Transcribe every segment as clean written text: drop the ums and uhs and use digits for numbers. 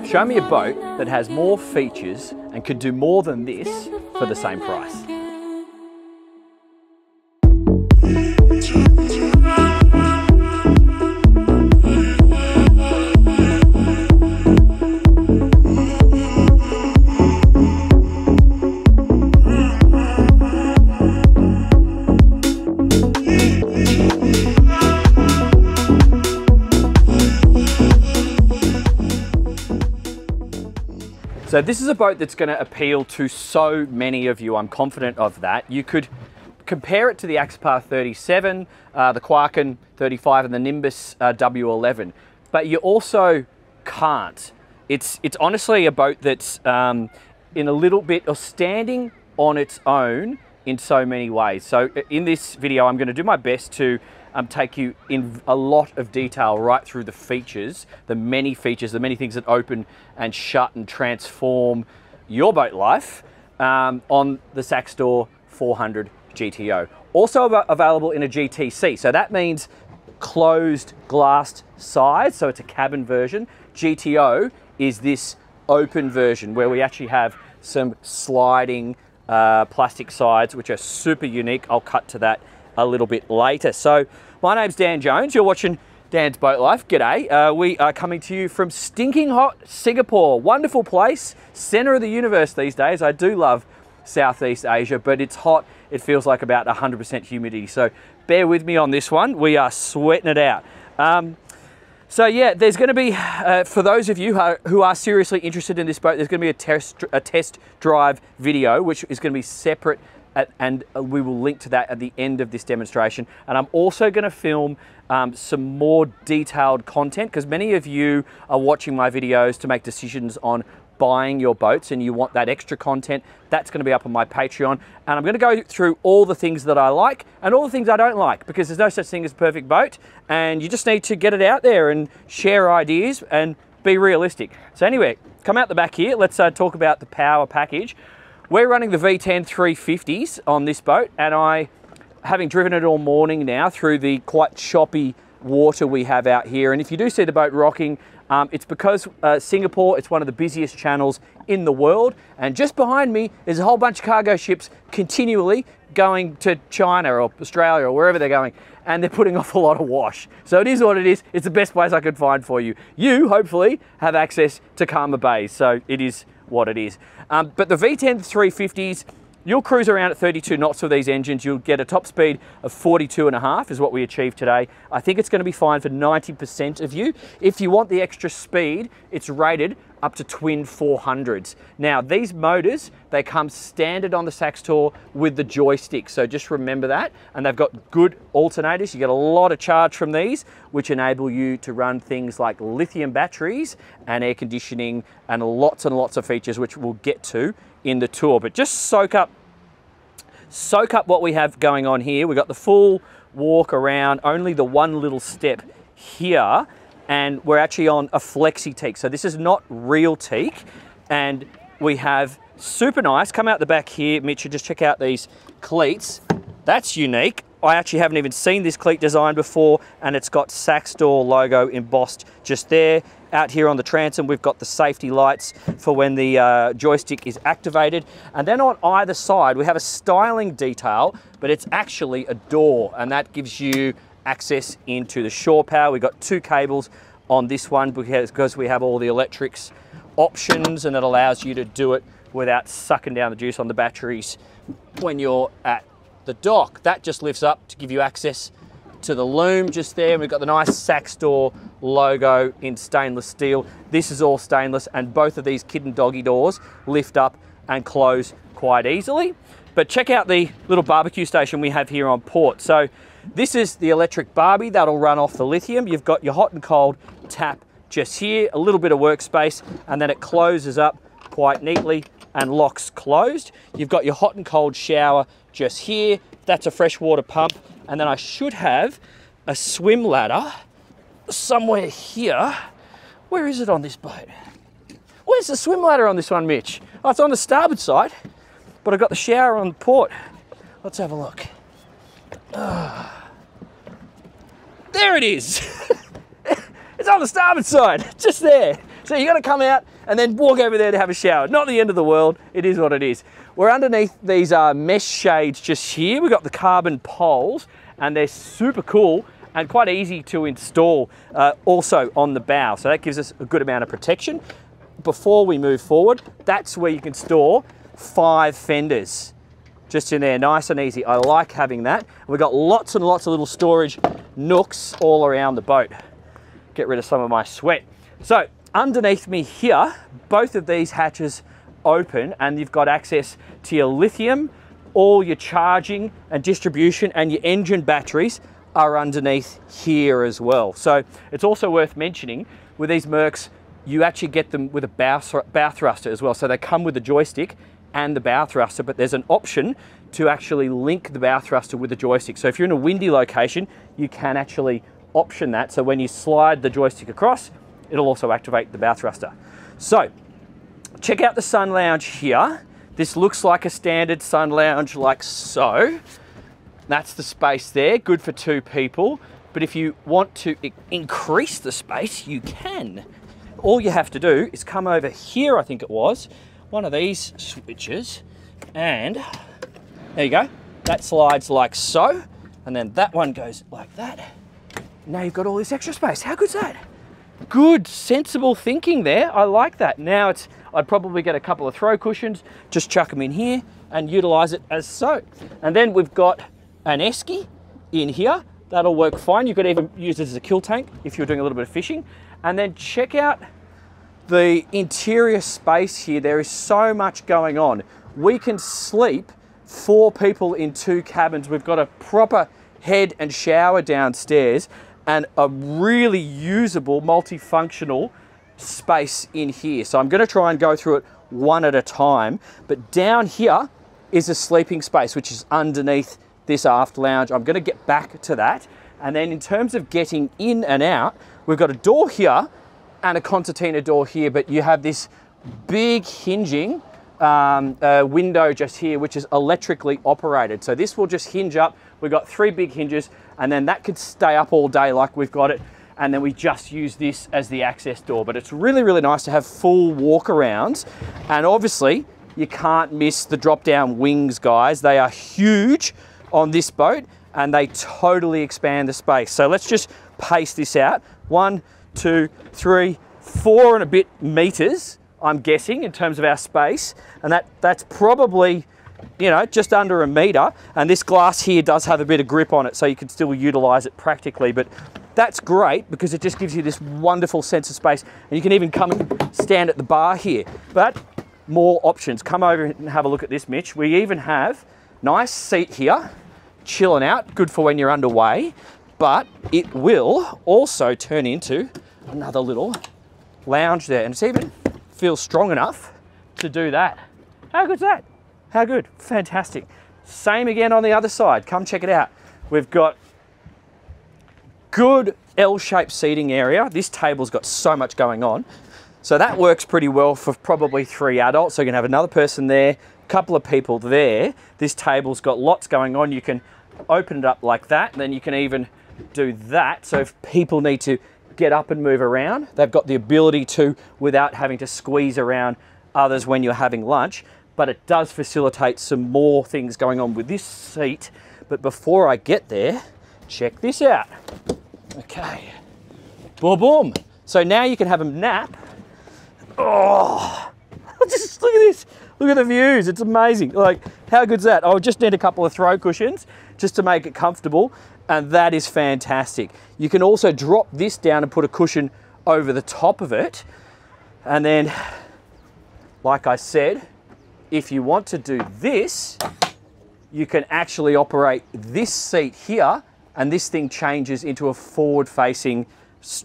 Show me a boat that has more features and could do more than this for the same price. So this is a boat that's going to appeal to so many of you. I'm confident of that. You could compare it to the Axopar 37, the Quarken 35 and the Nimbus W11, but you also can't. It's honestly a boat that's in a little bit of standing on its own in so many ways. So in this video, I'm going to do my best to take you in a lot of detail right through the features, the many things that open and shut and transform your boat life on the Saxdor 400 GTO. Also available in a GTC, so that means closed glassed sides, so it's a cabin version. GTO is this open version where we actually have some sliding plastic sides, which are super unique. I'll cut to that a little bit later. So my name's Dan Jones. You're watching Dan's Boat Life. G'day. We are coming to you from stinking hot Singapore. Wonderful place, center of the universe these days. I do love Southeast Asia, but it's hot. It feels like about 100% humidity. So bear with me on this one. We are sweating it out. So yeah, there's going to be, for those of you who are seriously interested in this boat, there's going to be a test drive video, which is going to be separate, and we will link to that at the end of this demonstration. And I'm also going to film some more detailed content, because many of you are watching my videos to make decisions on buying your boats and you want that extra content. That's going to be up on my Patreon, and I'm going to go through all the things that I like and all the things I don't like, because there's no such thing as a perfect boat, and you just need to get it out there and share ideas and be realistic. So anyway, come out the back here. Let's talk about the power package. We're running the V10 350s on this boat, and having driven it all morning now through the quite choppy water we have out here, and if you do see the boat rocking, it's because Singapore, it's one of the busiest channels in the world, and just behind me is a whole bunch of cargo ships continually going to China or Australia or wherever they're going, and they're putting off a lot of wash. So it is what it is. It's the best place I could find for you. You, hopefully, have access to calmer bays, so it is what it is. But the V10 350s, you'll cruise around at 32 knots with these engines. You'll get a top speed of 42.5 is what we achieved today. I think it's going to be fine for 90% of you. If you want the extra speed, it's rated up to twin 400s. Now, these motors, they come standard on the Saxdor with the joystick, so just remember that. And they've got good alternators. You get a lot of charge from these, which enable you to run things like lithium batteries and air conditioning and lots of features, which we'll get to in the tour. But just soak up what we have going on here. We've got the full walk around, only the one little step here, and we're actually on a flexi teak. So this is not real teak, and we have super nice, come out the back here, Mitch, just check out these cleats. That's unique. I actually haven't even seen this cleat design before, and it's got Saxdor logo embossed just there. Out here on the transom, we've got the safety lights for when the joystick is activated. And then on either side, we have a styling detail, but it's actually a door, and that gives you access into the shore power. We've got two cables on this one because we have all the electrics options, and it allows you to do it without sucking down the juice on the batteries when you're at the dock. That just lifts up to give you access to the loom just there. We've got the nice Saxdor logo in stainless steel. This is all stainless, and both of these kid and doggy doors lift up and close quite easily. But check out the little barbecue station we have here on port. So this is the electric barbie that'll run off the lithium. You've got your hot and cold tap just here, a little bit of workspace, and then it closes up quite neatly and locks closed. You've got your hot and cold shower just here. That's a freshwater pump. And then I should have a swim ladder somewhere here. Where is it on this boat? Where's the swim ladder on this one, Mitch? Oh, it's on the starboard side, but I've got the shower on the port. Let's have a look. There it is. It's on the starboard side, just there. It's So you got to come out and then walk over there to have a shower. Not the end of the world. It is what it is. We're underneath these mesh shades just here. We've got the carbon poles and they're super cool and quite easy to install also on the bow. So that gives us a good amount of protection. Before we move forward, that's where you can store 5 fenders. Just in there, nice and easy. I like having that. We've got lots and lots of little storage nooks all around the boat. Get rid of some of my sweat. So underneath me here, both of these hatches open and you've got access to your lithium, all your charging and distribution, and your engine batteries are underneath here as well. So it's also worth mentioning with these Mercs, you actually get them with a bow thruster as well. So they come with the joystick and the bow thruster, but there's an option to actually link the bow thruster with the joystick. So if you're in a windy location, you can actually option that. So when you slide the joystick across, it'll also activate the bow thruster. So check out the sun lounge here. This looks like a standard sun lounge like so. That's the space there, good for 2 people. But if you want to increase the space, you can. All you have to do is come over here, I think it was, one of these switches, and there you go. That slides like so, and then that one goes like that. Now you've got all this extra space. How good's that? Good, sensible thinking there. I like that. Now I'd probably get a couple of throw cushions, just chuck them in here and utilize it as so. And then we've got an esky in here. That'll work fine. You could even use it as a kill tank if you're doing a little bit of fishing. And then check out the interior space here. There is so much going on. We can sleep 4 people in 2 cabins. We've got a proper head and shower downstairs and a really usable multifunctional space in here. So I'm going to try and go through it one at a time. But down here is a sleeping space, which is underneath this aft lounge. I'm going to get back to that. And then in terms of getting in and out, we've got a door here and a concertina door here, but you have this big hinging window just here, which is electrically operated. So this will just hinge up. We've got 3 big hinges, and then that could stay up all day like we've got it. And then we just use this as the access door. But it's really, really nice to have full walk-arounds. And obviously, you can't miss the drop-down wings, guys. They are huge on this boat, and they totally expand the space. So let's just pace this out. 1, 2, 3, 4 and a bit meters, I'm guessing, in terms of our space. And that's probably, you know, just under a meter. And this glass here does have a bit of grip on it, so you can still utilize it practically. But that's great because it just gives you this wonderful sense of space. And you can even come and stand at the bar here. But more options. Come over and have a look at this, Mitch. We even have nice seat here, chilling out, good for when you're underway. But it will also turn into another little lounge there. And it's even feels strong enough to do that. How good's that? How good? Fantastic. Same again on the other side. Come check it out. We've got good L-shaped seating area. This table's got so much going on. So that works pretty well for probably 3 adults. So you can have another person there, a couple of people there. This table's got lots going on. You can open it up like that, and then you can even do that. So if people need to get up and move around, they've got the ability to without having to squeeze around others when you're having lunch. But it does facilitate some more things going on with this seat. But before I get there, check this out. Okay, boom, boom. So now you can have a nap. Oh, just look at this. Look at the views. It's amazing. Like, how good's that? I'll just need a couple of throw cushions just to make it comfortable. And that is fantastic. You can also drop this down and put a cushion over the top of it. And then, like I said, if you want to do this, you can actually operate this seat here, and this thing changes into a forward-facing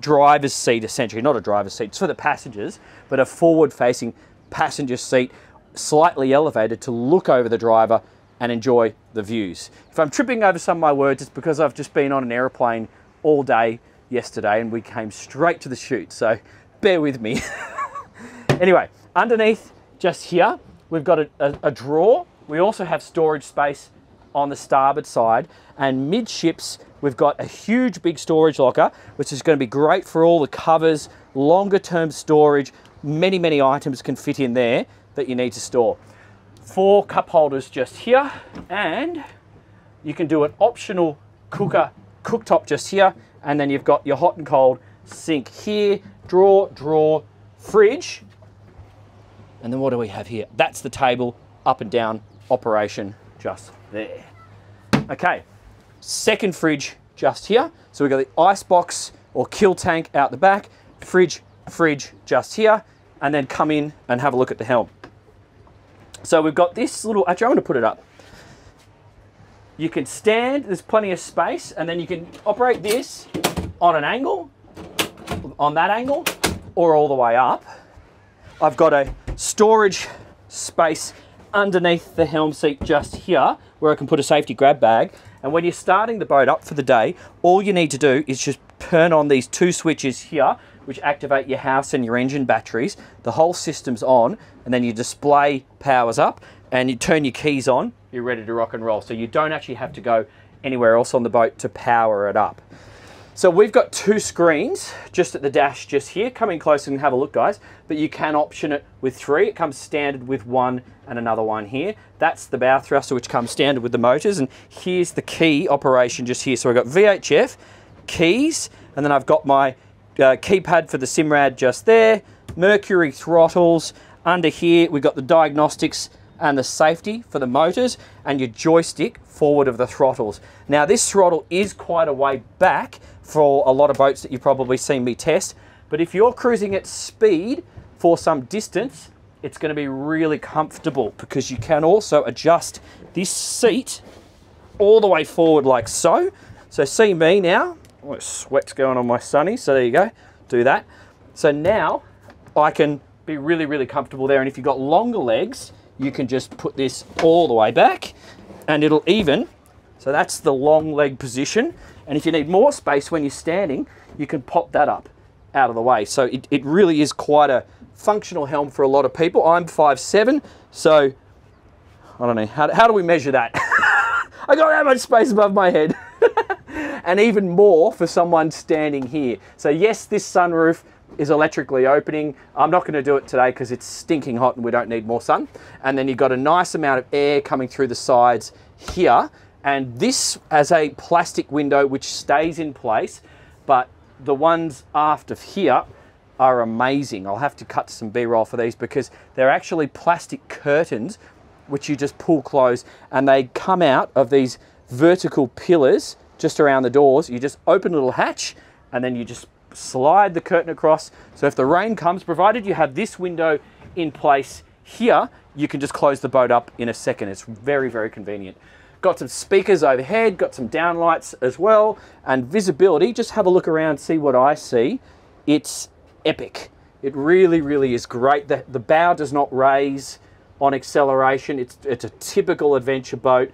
driver's seat, essentially. Not a driver's seat, it's for the passengers, but a forward-facing passenger seat, slightly elevated to look over the driver and enjoy the views. If I'm tripping over some of my words, it's because I've just been on an aeroplane all day yesterday and we came straight to the shoot, so bear with me. Anyway, underneath, just here, we've got a drawer. We also have storage space on the starboard side, and midships we've got a huge big storage locker, which is going to be great for all the covers, longer term storage. Many items can fit in there that you need to store. 4 cup holders just here, and you can do an optional cooktop just here, and then you've got your hot and cold sink here, drawer, fridge, and then what do we have here? That's the table, up and down operation just there. Okay, second fridge just here. So we've got the ice box or kill tank out the back, fridge just here, and then come in and have a look at the helm. So we've got this little, actually I'm going to put it up. You can stand, there's plenty of space, and then you can operate this on an angle, on that angle, or all the way up. I've got a storage space underneath the helm seat just here, where I can put a safety grab bag. And when you're starting the boat up for the day, all you need to do is just turn on these 2 switches here, which activate your house and your engine batteries. The whole system's on, and then your display powers up, and you turn your keys on, you're ready to rock and roll. So you don't actually have to go anywhere else on the boat to power it up. So we've got 2 screens just at the dash just here. Come in close and have a look, guys. But you can option it with 3. It comes standard with 1 and another one here. That's the bow thruster, which comes standard with the motors. And here's the key operation just here. So I've got VHF, keys, and then I've got my keypad for the Simrad just there, Mercury throttles. Under here, we've got the diagnostics and the safety for the motors, and your joystick forward of the throttles. Now this throttle is quite a way back for a lot of boats that you've probably seen me test, but if you're cruising at speed for some distance, it's going to be really comfortable, because you can also adjust this seat all the way forward like so. So see me now, oh, sweat's going on my sunny, so there you go, do that. So now I can be really comfortable there, and if you've got longer legs, you can just put this all the way back and it'll even. So that's the long leg position. And if you need more space when you're standing, you can pop that up out of the way. So it really is quite a functional helm for a lot of people. I'm 5'7", so I don't know, how do we measure that? I got that much space above my head. And even more for someone standing here. So yes, this sunroof is electrically opening. I'm not going to do it today because it's stinking hot and we don't need more sun. And then you've got a nice amount of air coming through the sides here. And this has a plastic window which stays in place, but the ones aft of here are amazing. I'll have to cut some B-roll for these, because they're actually plastic curtains which you just pull close, and they come out of these vertical pillars just around the doors. You just open a little hatch and then you just slide the curtain across. So if the rain comes, provided you have this window in place here, you can just close the boat up in a second. It's very convenient. Got some speakers overhead, got some downlights as well, and visibility. Just have a look around, see what I see. It's epic. It really is great. The bow does not raise on acceleration. It's a typical adventure boat.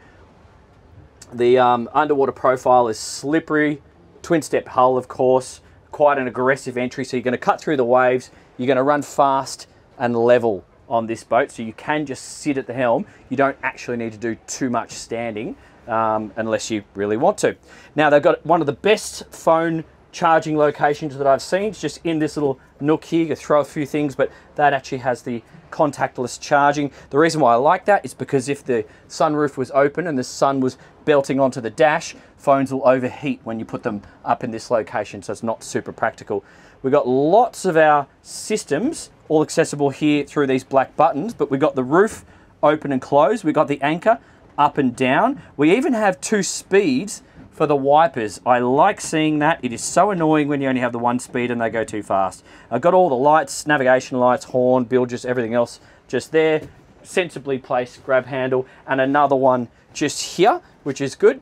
The underwater profile is slippery, twin-step hull, of course. Quite an aggressive entry, so you're going to cut through the waves. You're going to run fast and level on this boat, so you can just sit at the helm. You don't actually need to do too much standing unless you really want to. Now, they've got one of the best phone charging locations that I've seen. It's just in this little nook here. You throw a few things, but that actually has the contactless charging. The reason why I like that is because if the sunroof was open and the sun was belting onto the dash, phones will overheat when you put them up in this location, so it's not super practical. We've got lots of our systems all accessible here through these black buttons, but we've got the roof open and close. We've got the anchor up and down. We even have 2 speeds for the wipers. I like seeing that. It is so annoying when you only have the 1 speed and they go too fast. I've got all the lights, navigation lights, horn, bilges, everything else just there. Sensibly placed grab handle, and another one just here, which is good.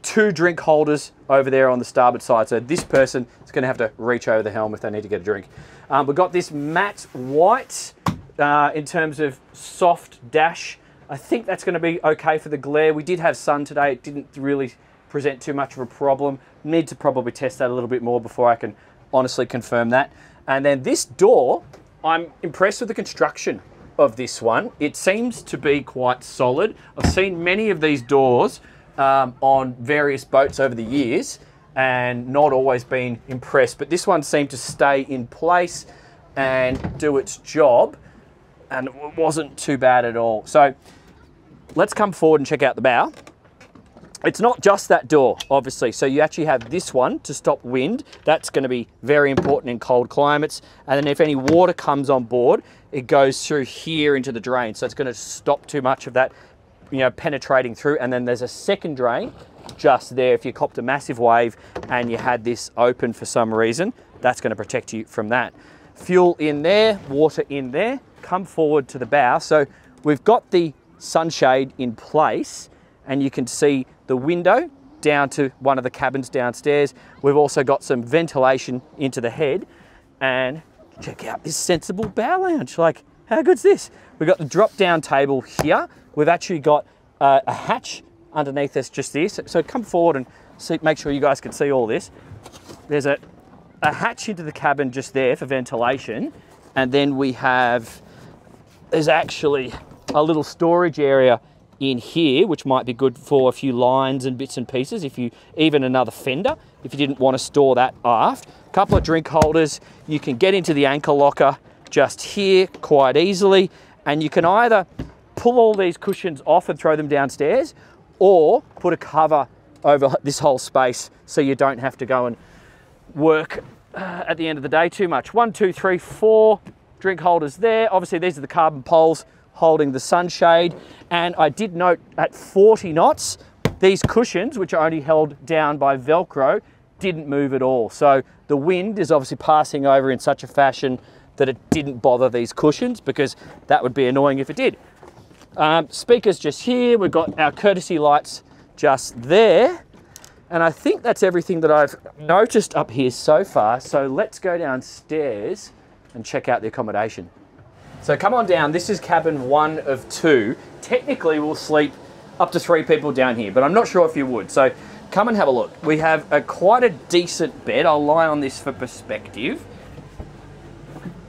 2 drink holders over there on the starboard side, so this person is going to have to reach over the helm if they need to get a drink. We've got this matte white in terms of soft dash. I think that's going to be okay for the glare. We did have sun today. It didn't really present too much of a problem. Need to probably test that a little bit more before I can honestly confirm that. And then this door, I'm impressed with the construction of this one. It seems to be quite solid. I've seen many of these doors on various boats over the years and not always been impressed, but this one seemed to stay in place and do its job, and it wasn't too bad at all. So let's come forward and check out the bow. It's not just that door, obviously. So you actually have this one to stop wind. That's going to be very important in cold climates. And then if any water comes on board, it goes through here into the drain. So it's going to stop too much of that, you know, penetrating through. And then there's a second drain just there. If you copped a massive wave and you had this open for some reason, that's going to protect you from that. Fuel in there, water in there. Come forward to the bow. So we've got the sunshade in place, and you can see the window down to one of the cabins downstairs. We've also got some ventilation into the head, and check out this sensible bow lounge. Like, how good's this? We've got the drop down table here. We've actually got a hatch underneath us just this. So come forward and see, make sure you guys can see all this. There's a hatch into the cabin just there for ventilation. And then there's actually a little storage area in here, which might be good for a few lines and bits and pieces, even another fender, if you didn't want to store that aft. A couple of drink holders. You can get into the anchor locker just here quite easily, and you can either pull all these cushions off and throw them downstairs, or put a cover over this whole space so you don't have to go and work at the end of the day too much. 1, 2, 3, 4 drink holders there. Obviously these are the carbon poles holding the sunshade. And I did note at 40 knots, these cushions, which are only held down by Velcro, didn't move at all. So the wind is obviously passing over in such a fashion that it didn't bother these cushions, because that would be annoying if it did. Speakers just here. We've got our courtesy lights just there. And I think that's everything that I've noticed up here so far. So let's go downstairs and check out the accommodation. So come on down. This is cabin 1 of 2. Technically, we'll sleep up to 3 people down here, but I'm not sure if you would. So come and have a look. We have quite a decent bed. I'll lie on this for perspective.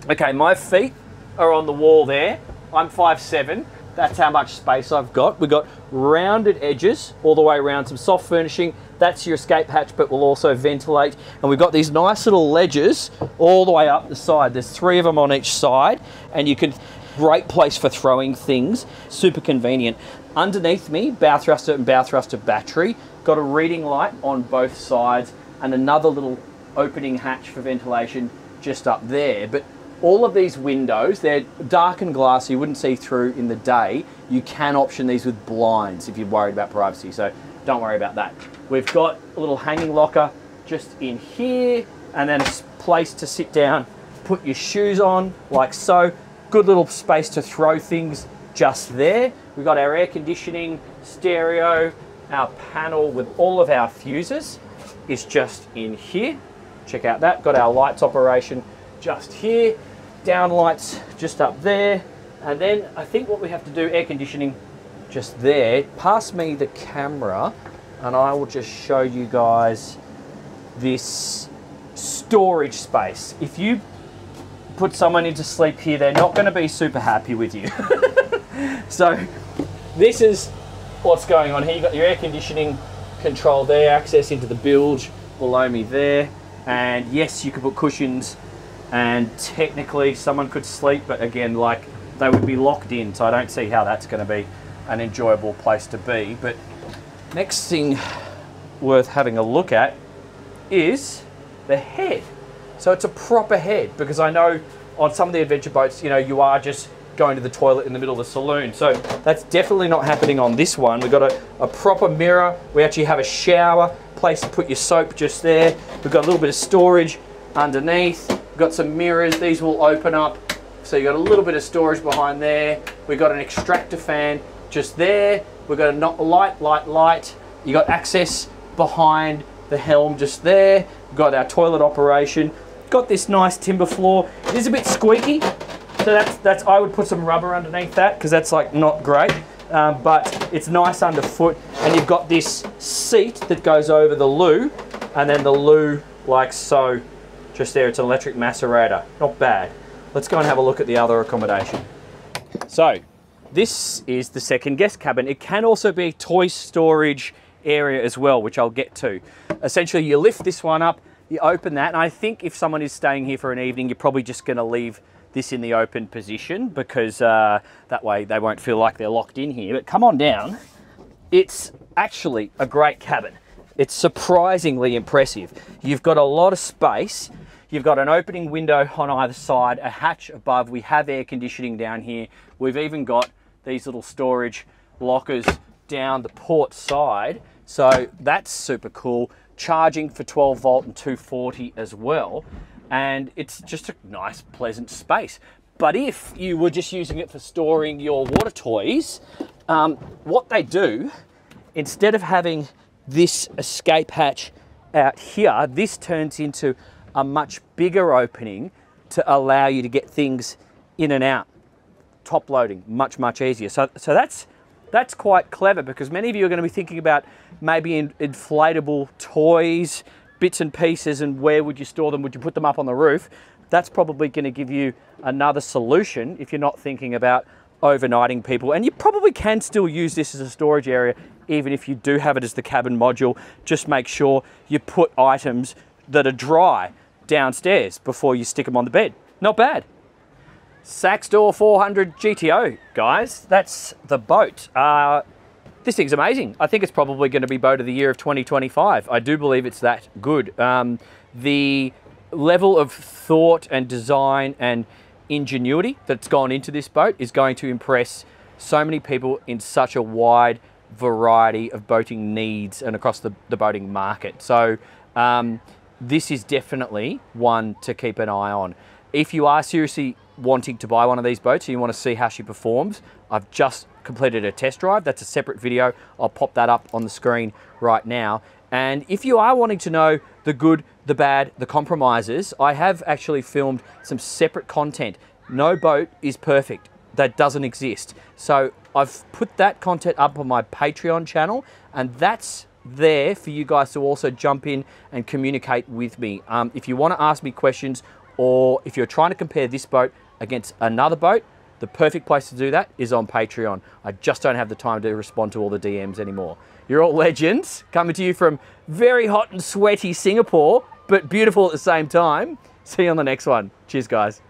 Okay, my feet are on the wall there. I'm 5'7". That's how much space I've got. We've got rounded edges all the way around, some soft furnishing. That's your escape hatch, but will also ventilate. And we've got these nice little ledges all the way up the side. There's 3 of them on each side, and you can, great place for throwing things, super convenient. Underneath me, bow thruster and bow thruster battery. Got a reading light on both sides, and another little opening hatch for ventilation just up there. But all of these windows, they're dark and glass, so you wouldn't see through in the day. You can option these with blinds if you're worried about privacy, so don't worry about that. We've got a little hanging locker just in here, and then a place to sit down, put your shoes on, like so. Good little space to throw things just there. We've got our air conditioning, stereo, our panel with all of our fuses is just in here. Check out that. Got our lights operation just here, down lights just up there, and then I think what we have to do, air conditioning just there. Pass me the camera and I will just show you guys this storage space. If you put someone into sleep here, they're not going to be super happy with you. So this is what's going on here. You've got your air conditioning control there, access into the bilge below me there, and yes, you could put cushions, and technically someone could sleep, but again, like, they would be locked in, so I don't see how that's going to be an enjoyable place to be. But next thing worth having a look at is the head. So it's a proper head, because I know on some of the adventure boats, you know, you are just going to the toilet in the middle of the saloon. So that's definitely not happening on this one. We've got a proper mirror. We actually have a shower, place to put your soap just there. We've got a little bit of storage underneath. We've got some mirrors. These will open up. So you've got a little bit of storage behind there. We've got an extractor fan just there. We've got a light. You got access behind the helm just there. We've got our toilet operation. Got this nice timber floor. It is a bit squeaky, so that's I would put some rubber underneath that, because that's like not great, but it's nice underfoot. And you've got this seat that goes over the loo, and then the loo like so, just there. It's an electric macerator. Not bad. Let's go and have a look at the other accommodation. So this is the second guest cabin. It can also be toy storage area as well, which I'll get to. Essentially, you lift this one up, you open that, and I think if someone is staying here for an evening, you're probably just going to leave this in the open position because that way they won't feel like they're locked in here. But come on down. It's actually a great cabin. It's surprisingly impressive. You've got a lot of space. You've got an opening window on either side, a hatch above. We have air conditioning down here. We've even got these little storage lockers down the port side. So that's super cool. Charging for 12 volt and 240 as well. And it's just a nice, pleasant space. But if you were just using it for storing your water toys, what they do, instead of having this escape hatch out here, this turns into a much bigger opening to allow you to get things in and out. Top loading, much, much easier. So that's quite clever, because many of you are going to be thinking about maybe inflatable toys, bits and pieces, and where would you store them? Would you put them up on the roof? That's probably going to give you another solution if you're not thinking about overnighting people. And you probably can still use this as a storage area, even if you do have it as the cabin module. Just make sure you put items that are dry downstairs before you stick them on the bed. Not bad. Saxdor 400 GTO, guys. That's the boat. This thing's amazing. I think it's probably going to be boat of the year of 2025. I do believe it's that good. The level of thought and design and ingenuity that's gone into this boat is going to impress so many people in such a wide variety of boating needs and across the boating market. So this is definitely one to keep an eye on. If you are seriously wanting to buy one of these boats and you want to see how she performs, I've just completed a test drive. That's a separate video. I'll pop that up on the screen right now. And if you are wanting to know the good, the bad, the compromises, I have actually filmed some separate content. No boat is perfect. That doesn't exist. So I've put that content up on my Patreon channel, and that's there for you guys to also jump in and communicate with me. If you want to ask me questions, or if you're trying to compare this boat against another boat, the perfect place to do that is on Patreon. I just don't have the time to respond to all the DMs anymore. You're all legends, coming to you from very hot and sweaty Singapore, but beautiful at the same time. See you on the next one. Cheers, guys.